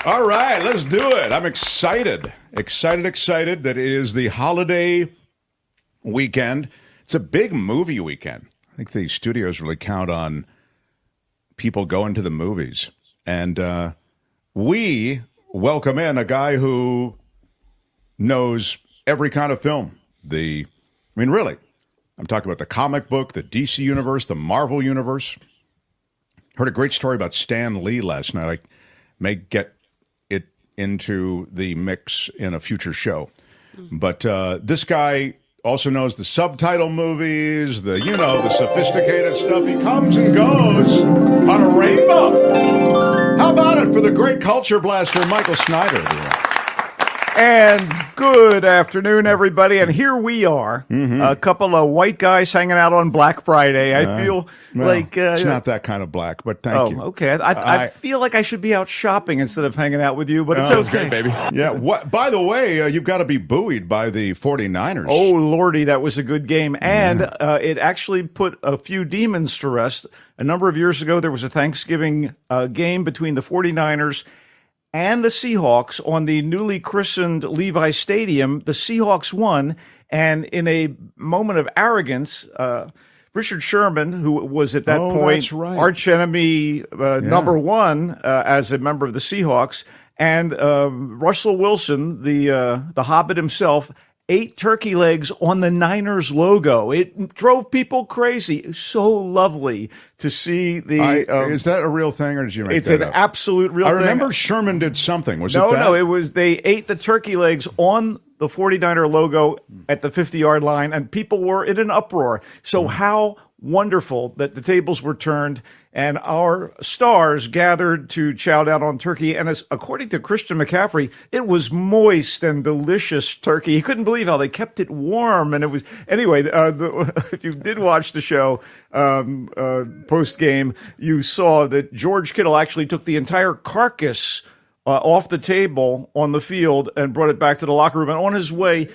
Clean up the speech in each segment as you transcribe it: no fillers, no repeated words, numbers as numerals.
All right, let's do it. I'm excited that it is the holiday weekend. It's a big movie weekend. I think the studios really count on people going to the movies. And we welcome in a guy who knows every kind of film. Really, I'm talking about the comic book, the DC universe, the Marvel universe. Heard a great story about Stan Lee last night. I may get it into the mix in a future show. But this guy also knows the subtitle movies, the sophisticated stuff. He comes and goes on a rainbow. How about it for the great culture blaster, Michael Snyder? And good afternoon, everybody. And here we are, a couple of white guys hanging out on Black Friday. I feel like... it's not that kind of black, but thank you. Okay. I feel like I should be out shopping instead of hanging out with you, but it's okay, baby. Yeah. By the way, you've got to be buoyed by the 49ers. Oh, Lordy, that was a good game. And it actually put a few demons to rest. A number of years ago, there was a Thanksgiving game between the 49ers and the Seahawks on the newly christened Levi Stadium. The Seahawks won, and in a moment of arrogance, Richard Sherman, who was at that point arch enemy number one as a member of the Seahawks, and Russell Wilson, the Hobbit himself, ate turkey legs on the Niners logo. It drove people crazy. So lovely to see the... is that a real thing, or did you make that up? It's an absolute real thing. I remember Sherman did something. Was it that? No, it was they ate the turkey legs on the 49er logo at the 50-yard line, and people were in an uproar. So how wonderful that the tables were turned and our stars gathered to chow down on turkey. And as according to Christian McCaffrey, it was moist and delicious turkey. He couldn't believe how they kept it warm. And it was, anyway, if you did watch the show post game, you saw that George Kittle actually took the entire carcass off the table on the field and brought it back to the locker room. And on his way,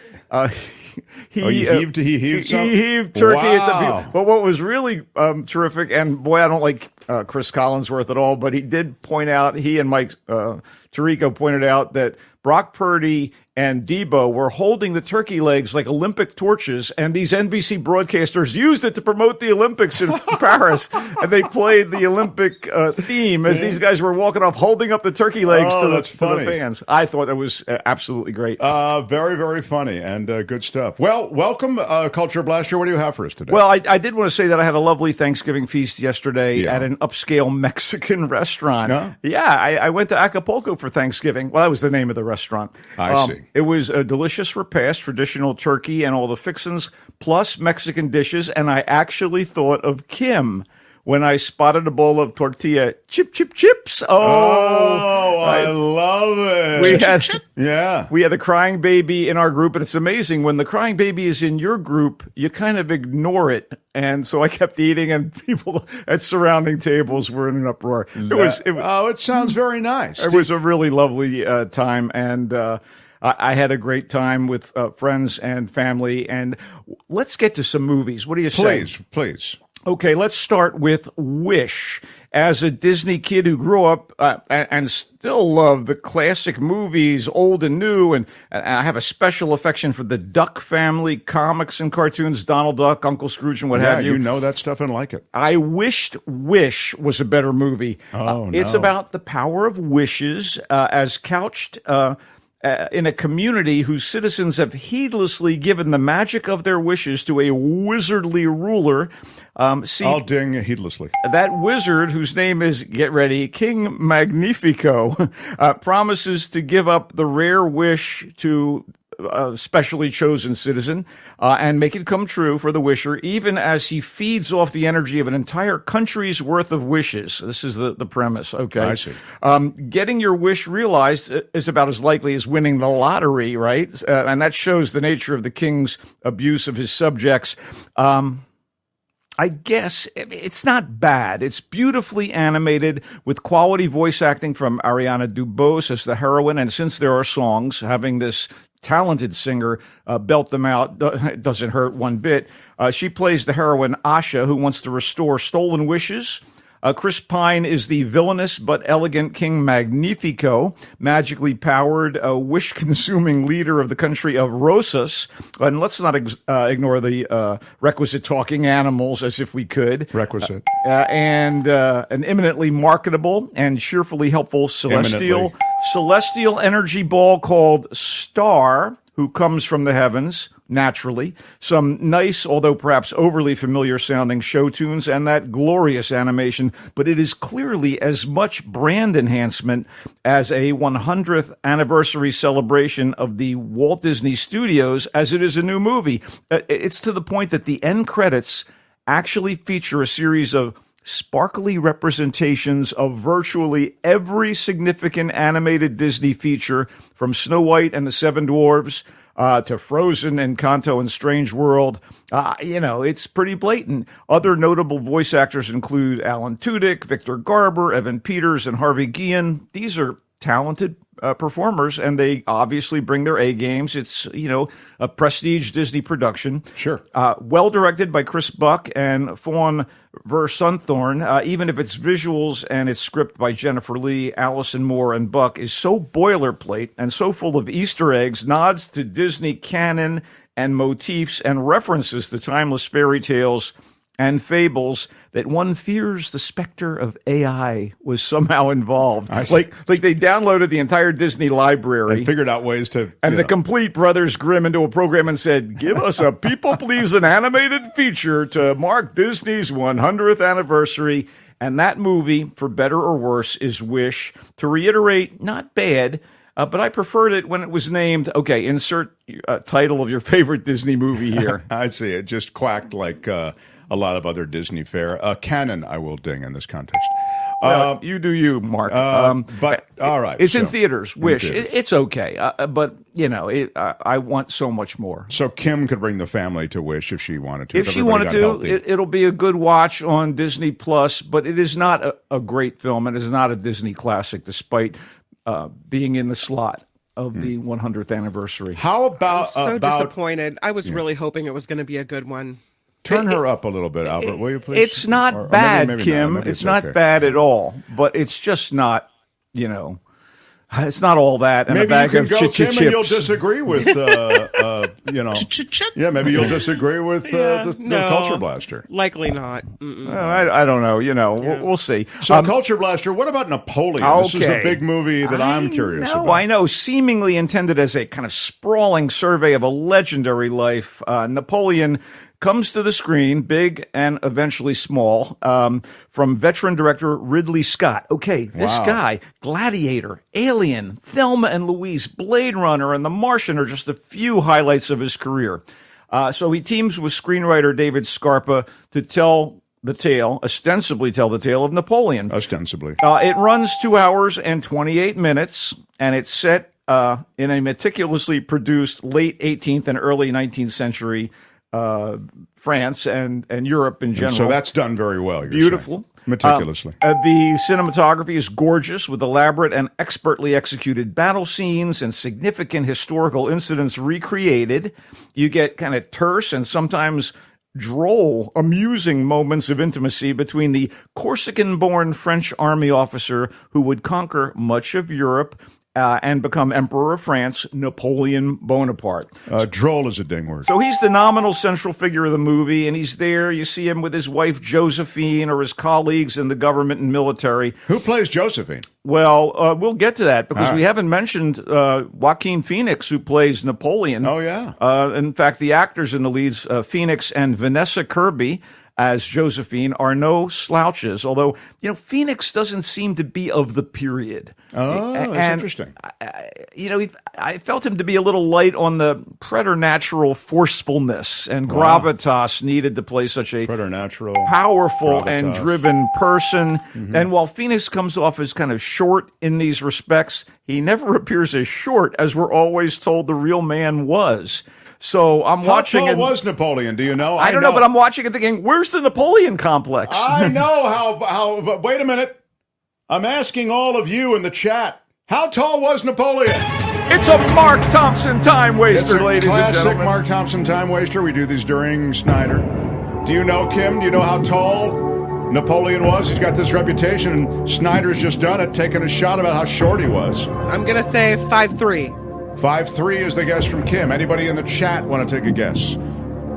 he heaved turkey at the field. But what was really terrific, and boy, I don't like Chris Collinsworth at all, but he did point out, he and Mike Tirico pointed out that Brock Purdy and Debo were holding the turkey legs like Olympic torches, and these NBC broadcasters used it to promote the Olympics in Paris, and they played the Olympic theme as these guys were walking off holding up the turkey legs to the fans. I thought it was absolutely great. Very, very funny and good stuff. Well, welcome, Culture Blaster. What do you have for us today? Well, I did want to say that I had a lovely Thanksgiving feast yesterday at an upscale Mexican restaurant. Yeah, I went to Acapulco for Thanksgiving. Well, that was the name of the restaurant. I see. It was a delicious repast, traditional turkey and all the fixins, plus Mexican dishes, and I actually thought of Kim when I spotted a bowl of tortilla chips. I love it. We had a crying baby in our group, and it's amazing when the crying baby is in your group, you kind of ignore it. And so I kept eating, and people at surrounding tables were in an uproar. It sounds very nice. It was a really lovely time, and I had a great time with friends and family. And let's get to some movies. What do you say? Please. Okay, let's start with Wish. As a Disney kid who grew up and still love the classic movies, old and new, and I have a special affection for the Duck family, comics and cartoons, Donald Duck, Uncle Scrooge, and what have you. You know that stuff and like it. I wished Wish was a better movie. It's about the power of wishes as couched in a community whose citizens have heedlessly given the magic of their wishes to a wizardly ruler. I'll ding heedlessly. That wizard, whose name is, get ready, King Magnifico, promises to give up the rare wish to a specially chosen citizen and make it come true for the wisher, even as he feeds off the energy of an entire country's worth of wishes. This is the premise, okay? I see. Getting your wish realized is about as likely as winning the lottery, right? And that shows the nature of the king's abuse of his subjects. I guess it's not bad. It's beautifully animated with quality voice acting from Ariana DeBose as the heroine. And since there are songs, having this talented singer belt them out doesn't hurt one bit. She plays the heroine Asha, who wants to restore stolen wishes. Chris Pine is the villainous but elegant King Magnifico, magically powered, wish-consuming leader of the country of Rosas. And let's not ignore the requisite talking animals, as if we could. Requisite. And an eminently marketable and cheerfully helpful celestial energy ball called Star, who comes from the heavens, naturally, some nice, although perhaps overly familiar sounding show tunes, and that glorious animation, but it is clearly as much brand enhancement as a 100th anniversary celebration of the Walt Disney Studios as it is a new movie. It's to the point that the end credits actually feature a series of sparkly representations of virtually every significant animated Disney feature, from Snow White and the Seven Dwarfs to Frozen, Encanto, and Strange World. It's pretty blatant. Other notable voice actors include Alan Tudyk, Victor Garber, Evan Peters, and Harvey Guillen. These are talented performers, and they obviously bring their A games. It's, a prestige Disney production. Sure. Well directed by Chris Buck and Fawn Versunthorn, even if its visuals and its script by Jennifer Lee, Allison Moore, and Buck is so boilerplate and so full of Easter eggs, nods to Disney canon and motifs, and references to timeless fairy tales and fables that one fears the specter of AI was somehow involved. Like they downloaded the entire Disney library and figured out ways to... And the complete Brothers Grimm into a program and said, give us a people-pleasing animated feature to mark Disney's 100th anniversary. And that movie, for better or worse, is Wish. To reiterate, not bad, but I preferred it when it was named, okay, insert title of your favorite Disney movie here. I see. It just quacked like... a lot of other Disney fare. Canon, I will ding in this context. You do you, Mark. But all right. It's in theaters. Wish. It's okay. But, I want so much more. So Kim could bring the family to Wish if she wanted to. If she wanted to, it'll be a good watch on Disney Plus, but it is not a great film. It is not a Disney classic, despite being in the slot of the 100th anniversary. How about... I'm so disappointed. I was really hoping it was going to be a good one. Turn her up a little bit, Albert, will you please? It's not bad, maybe Kim. It's not bad at all, but it's just not, it's not all that. And maybe a bag you can of go, Kim, chips. and you'll disagree with, yeah, maybe you'll disagree with the Culture Blaster. Likely not. I don't know. We'll see. So Culture Blaster, what about Napoleon? Okay. This is a big movie that I'm curious about. I know. Seemingly intended as a kind of sprawling survey of a legendary life, Napoleon comes to the screen, big and eventually small, from veteran director Ridley Scott. Okay, this guy, Gladiator, Alien, Thelma and Louise, Blade Runner, and The Martian are just a few highlights of his career. So he teams with screenwriter David Scarpa to ostensibly tell the tale of Napoleon. Ostensibly. It runs 2 hours and 28 minutes, and it's set in a meticulously produced late 18th and early 19th century France and Europe in general. So that's done very well. Beautiful. Saying. Meticulously. The cinematography is gorgeous, with elaborate and expertly executed battle scenes and significant historical incidents recreated. You get kind of terse and sometimes droll, amusing moments of intimacy between the Corsican-born French army officer who would conquer much of Europe and become Emperor of France, Napoleon Bonaparte. Droll is a ding word. So he's the nominal central figure of the movie, and he's there. You see him with his wife, Josephine, or his colleagues in the government and military. Who plays Josephine? Well, we'll get to that, because we haven't mentioned Joaquin Phoenix, who plays Napoleon. Oh, yeah. In fact, the actors in the leads, Phoenix and Vanessa Kirby, as Josephine, are no slouches, although, Phoenix doesn't seem to be of the period. Oh, that's interesting. I felt him to be a little light on the preternatural forcefulness and gravitas needed to play such a preternatural, powerful and driven person. Mm-hmm. And while Phoenix comes off as kind of short in these respects, he never appears as short as we're always told the real man was. So I'm watching. How tall was Napoleon? Do you know? I don't know, but I'm watching it thinking, where's the Napoleon complex? I know how. But wait a minute. I'm asking all of you in the chat. How tall was Napoleon? It's a Mark Thompson time waster, ladies and gentlemen. Classic Mark Thompson time waster. We do these during Snyder. Do you know, Kim? Do you know how tall Napoleon was. He's got this reputation, and Snyder's just done it, taking a shot about how short he was. I'm going to say 5'3". 5'3" is the guess from Kim. Anybody in the chat want to take a guess?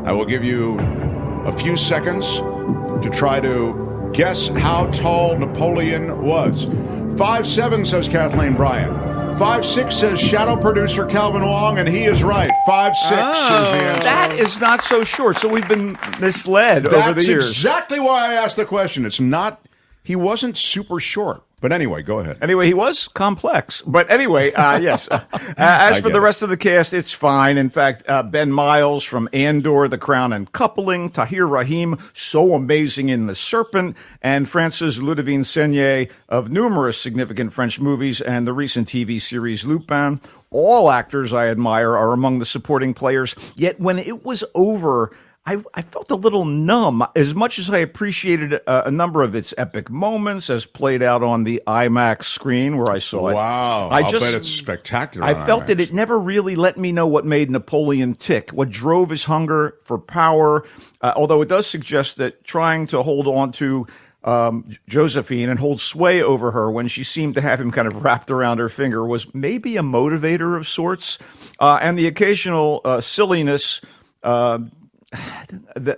I will give you a few seconds to try to guess how tall Napoleon was. 5'7" says Kathleen Bryant. 5'6" says shadow producer Calvin Wong, and he is right. 5'6" is the answer. That is not so short. So we've been misled over the years. That's exactly why I asked the question. It's not, he wasn't super short. But anyway, go ahead. Anyway, he was complex. But anyway, yes. As for the rest of the cast, it's fine. In fact, Ben Miles from Andor, The Crown and Coupling, Tahir Rahim, so amazing in The Serpent, and Francis Ludivine-Seigne of numerous significant French movies and the recent TV series Lupin. All actors I admire are among the supporting players. Yet when it was over, I felt a little numb. As much as I appreciated a number of its epic moments as played out on the IMAX screen where I saw it. Wow. I'll bet it's spectacular. I felt that it never really let me know what made Napoleon tick, what drove his hunger for power, although it does suggest that trying to hold on to Josephine and hold sway over her when she seemed to have him kind of wrapped around her finger was maybe a motivator of sorts. And the occasional silliness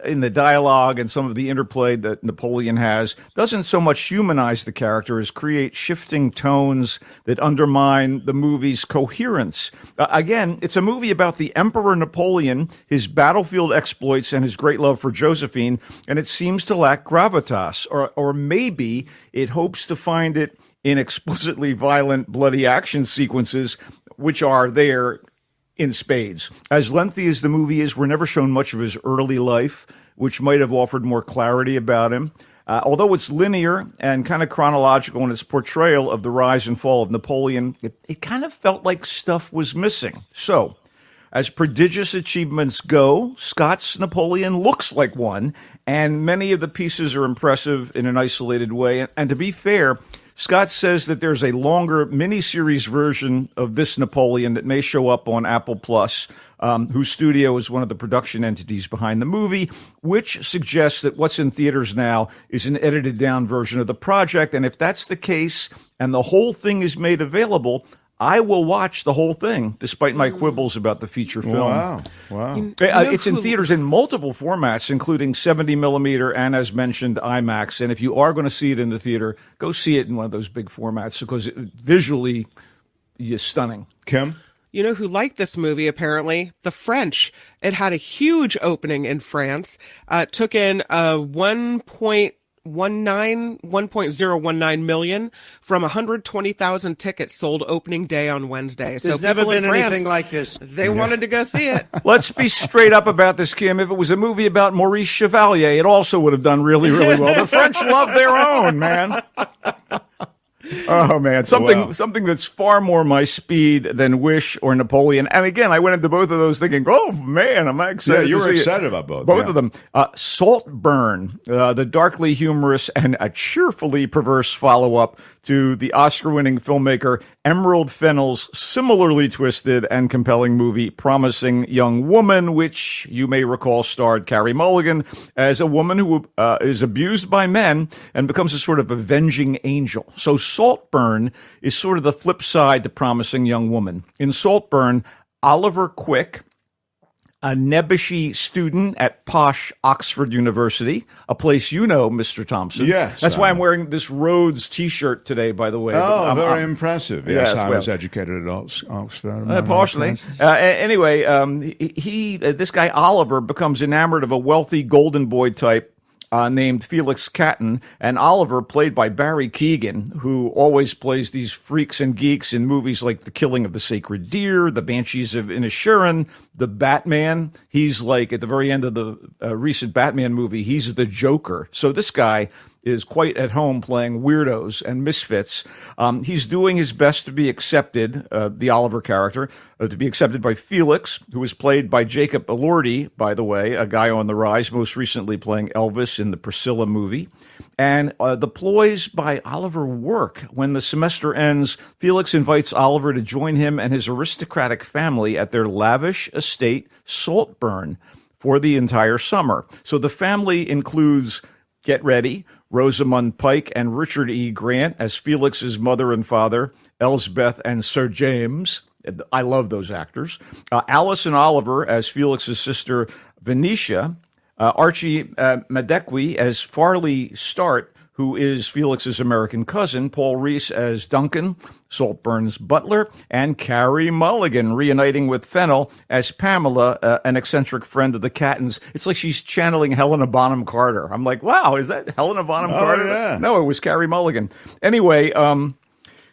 in the dialogue and some of the interplay that Napoleon has doesn't so much humanize the character as create shifting tones that undermine the movie's coherence. Again, it's a movie about the Emperor Napoleon, his battlefield exploits, and his great love for Josephine, and it seems to lack gravitas, or maybe it hopes to find it in explicitly violent, bloody action sequences, which are there in spades. As lengthy as the movie is, we're never shown much of his early life, which might have offered more clarity about him. Although it's linear and kind of chronological in its portrayal of the rise and fall of Napoleon, it kind of felt like stuff was missing. So, as prodigious achievements go, Scott's Napoleon looks like one, and many of the pieces are impressive in an isolated way. And to be fair, Scott says that there's a longer miniseries version of this Napoleon that may show up on Apple Plus, whose studio is one of the production entities behind the movie, which suggests that what's in theaters now is an edited down version of the project. And if that's the case and the whole thing is made available, I will watch the whole thing, despite my quibbles about the feature film. Wow. It's in theaters in multiple formats, including 70 millimeter and, as mentioned, IMAX. And if you are going to see it in the theater, go see it in one of those big formats because visually is stunning. Kim? You know who liked this movie, apparently? The French. It had a huge opening in France. Took in 1.019 million from 120,000 tickets sold opening day on Wednesday. There's so never been in France, anything like this. They wanted to go see it. Let's be straight up about this, Kim. If it was a movie about Maurice Chevalier, it also would have done really, really well. The French love their own, man. Oh, man. Something that's far more my speed than Wish or Napoleon. And again, I went into both of those thinking, oh, man, I'm excited. Yeah, you were to see excited it. about both. Both of them. Saltburn, the darkly humorous and a cheerfully perverse follow-up to the Oscar-winning filmmaker Emerald Fennell's similarly twisted and compelling movie Promising Young Woman, which you may recall starred Carey Mulligan as a woman who is abused by men and becomes a sort of avenging angel. So Saltburn is sort of the flip side to Promising Young Woman. In Saltburn, Oliver Quick, a nebbishy student at posh Oxford University, a place you know, Mr. Thompson. Yes. That's why I'm wearing this Rhodes T-shirt today, by the way. Oh, very impressive. Yes, I was well, educated at Oxford. partially. Anyway, this guy Oliver becomes enamored of a wealthy golden boy type named Felix Catton, and Oliver, played by Barry Keoghan, who always plays these freaks and geeks in movies like The Killing of the Sacred Deer, The Banshees of Inisherin, The Batman. He's like, at the very end of the recent Batman movie, he's the Joker. So this guy is quite at home playing weirdos and misfits. He's doing his best to be accepted, the Oliver character, to be accepted by Felix, who is played by Jacob Elordi, by the way, a guy on the rise, most recently playing Elvis in the Priscilla movie. And the ploys by Oliver work. When the semester ends, Felix invites Oliver to join him and his aristocratic family at their lavish estate, Saltburn, for the entire summer. So the family includes, get ready, Rosamund Pike and Richard E. Grant as Felix's mother and father, Elsbeth and Sir James. I love those actors. Alison Oliver as Felix's sister, Venetia. Archie Madekwe as Farley Start, who is Felix's American cousin. Paul Reese as Duncan, Saltburn's butler. And Carrie Mulligan reuniting with Fennel as Pamela, an eccentric friend of the Cattons. It's like she's channeling Helena Bonham Carter. I'm like, wow, is that Helena Bonham Carter? Yeah. No, it was Carrie Mulligan. Anyway,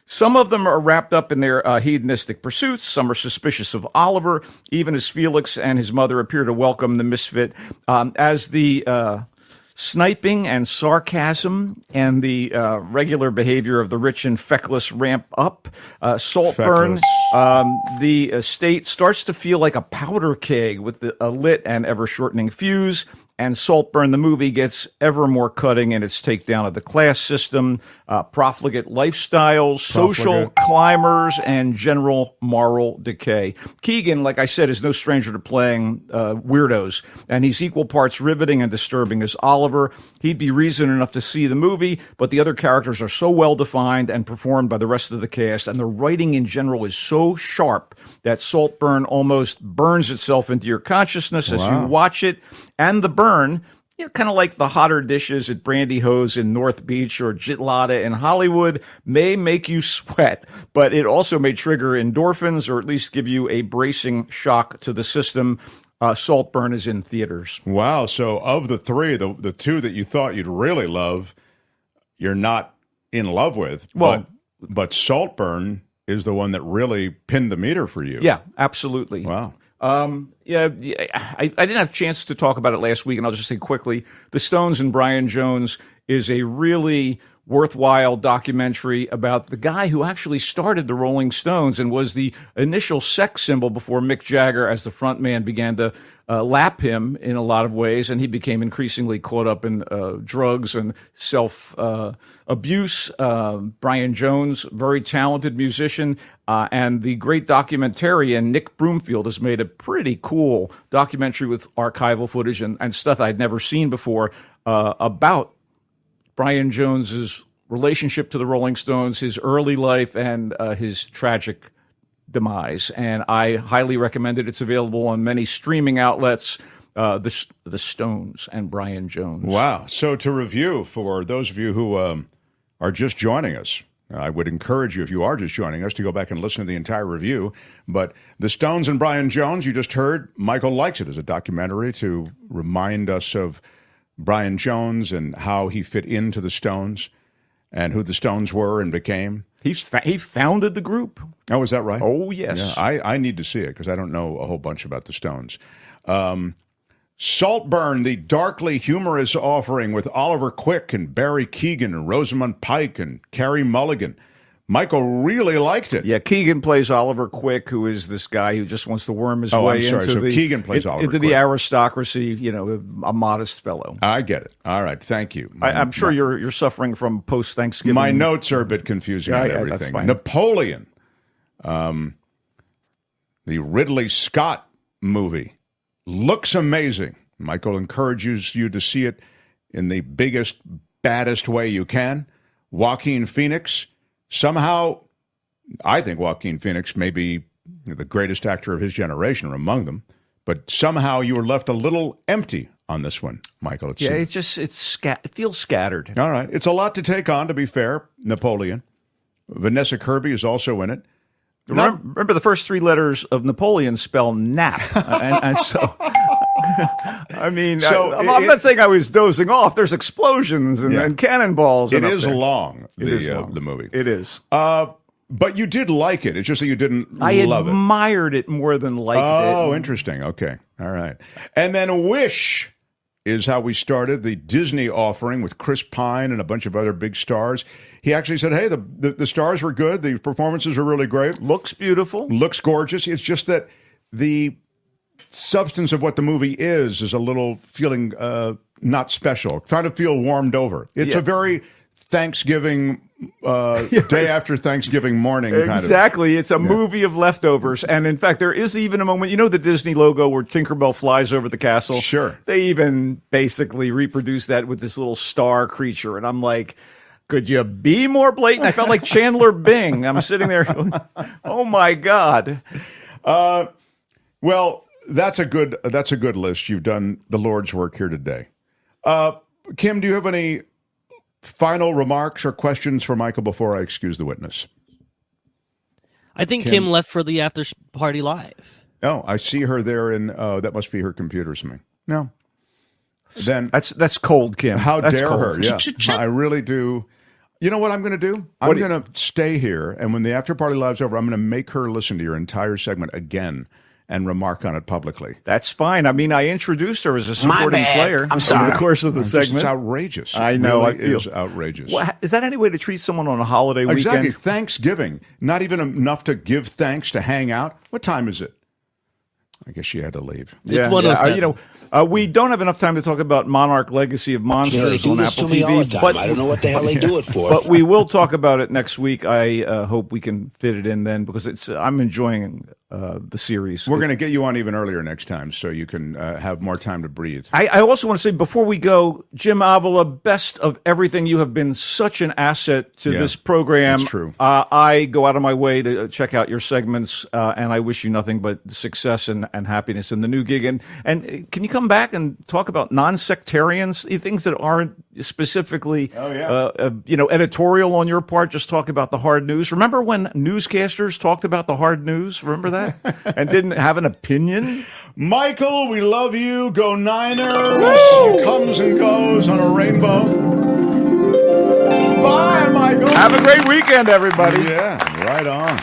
some of them are wrapped up in their hedonistic pursuits. Some are suspicious of Oliver, even as Felix and his mother appear to welcome the misfit. As the sniping and sarcasm and the regular behavior of the rich and feckless ramp up, Saltburn, the estate starts to feel like a powder keg with a lit and ever-shortening fuse. And Saltburn, the movie, gets ever more cutting in its takedown of the class system, profligate lifestyles, social climbers, and general moral decay. Keegan, like I said, is no stranger to playing weirdos, and he's equal parts riveting and disturbing as Oliver. He'd be reason enough to see the movie, but the other characters are so well defined and performed by the rest of the cast, and the writing in general is so sharp that Saltburn almost burns itself into your consciousness as you watch it. And the burn, kind of like the hotter dishes at Brandy Ho's in North Beach or Jitlada in Hollywood, may make you sweat, but it also may trigger endorphins or at least give you a bracing shock to the system. Saltburn is in theaters. Wow. So of the three, the two that you thought you'd really love, you're not in love with. Well, but Saltburn is the one that really pinned the meter for you. Yeah, absolutely. Wow. I didn't have a chance to talk about it last week, and I'll just say quickly, The Stones and Brian Jones is a really worthwhile documentary about the guy who actually started the Rolling Stones and was the initial sex symbol before Mick Jagger, as the frontman, began to lap him in a lot of ways, and he became increasingly caught up in drugs and self-abuse. Brian Jones, very talented musician, and the great documentarian Nick Broomfield has made a pretty cool documentary with archival footage and stuff I'd never seen before about Brian Jones's relationship to the Rolling Stones, his early life, and his tragic demise. And I highly recommend it. It's available on many streaming outlets. The Stones and Brian Jones. Wow. So to review, for those of you who are just joining us, I would encourage you, if you are just joining us, to go back and listen to the entire review. But The Stones and Brian Jones, you just heard, Michael likes it as a documentary to remind us of Brian Jones and how he fit into the Stones and who the Stones were and became. He founded the group. Oh, is that right? Oh, yes. Yeah, I need to see it because I don't know a whole bunch about the Stones. Saltburn, the darkly humorous offering with Oliver Quick and Barry Keoghan and Rosamund Pike and Carrie Mulligan. Michael really liked it. Yeah, Keegan plays Oliver Quick, who is this guy who just wants to worm his way into Keegan plays Oliver into Quick. the aristocracy, a modest fellow. I get it. All right, thank you. I'm sure you're suffering from post-Thanksgiving. My notes are a bit confusing on everything. That's fine. Napoleon, the Ridley Scott movie, looks amazing. Michael encourages you to see it in the biggest, baddest way you can. Joaquin Phoenix. Somehow, I think Joaquin Phoenix may be the greatest actor of his generation or among them, but somehow you were left a little empty on this one, Michael. It feels scattered. All right. It's a lot to take on, to be fair, Napoleon. Vanessa Kirby is also in it. Remember the first three letters of Napoleon spell nap. and so... I mean, I'm not saying I was dozing off. There's explosions and cannonballs. It is long, the movie. It is. But you did like it. It's just that you didn't love it. I admired it more than liked it. Oh, interesting. Okay. All right. And then Wish is how we started the Disney offering with Chris Pine and a bunch of other big stars. He actually said, hey, the stars were good. The performances are really great. Looks beautiful. Looks gorgeous. It's just that the substance of what the movie is a little feeling not special, trying to feel warmed over. It's a very Thanksgiving day after Thanksgiving morning kind of. Exactly. It's a movie of leftovers. And in fact, there is even a moment, the Disney logo where Tinkerbell flies over the castle? Sure. They even basically reproduced that with this little star creature. And I'm like, could you be more blatant? I felt like Chandler Bing. I'm sitting there going, oh my God. Well, that's a good list. You've done the Lord's work here today. Kim, do you have any final remarks or questions for Michael before I excuse the witness? I think Kim left for the after party live. Oh, I see her there in that must be her computer something. No. Then that's cold, Kim. How that's dare cold. her? Yeah. I really do. You know what I'm going to do? I'm going to stay here, and when the after party live's over, I'm going to make her listen to your entire segment again and remark on it publicly. That's fine. I mean, I introduced her as a supporting player over the course of the segment. It's outrageous. I know. It really is outrageous. Well, is that any way to treat someone on a holiday weekend? Exactly. Thanksgiving. Not even enough to give thanks, to hang out. What time is it? I guess she had to leave. It's 107. We don't have enough time to talk about Monarch Legacy of Monsters on Apple TV. But I don't know what the hell they do it for. But we will talk about it next week. I hope we can fit it in then because I'm enjoying the series. We're going to get you on even earlier next time so you can have more time to breathe. I also want to say before we go, Jim Avila, best of everything. You have been such an asset to this program. That's true. I go out of my way to check out your segments, and I wish you nothing but success and happiness in the new gig. And can you come back and talk about non-sectarians, things that aren't specifically editorial on your part? Just talk about the hard news. Remember when newscasters talked about the hard news? Remember that? And didn't have an opinion? Michael, we love you. Go Niners. Woo! Comes and goes on a rainbow. Bye, Michael. Have a great weekend, everybody. Yeah, right on.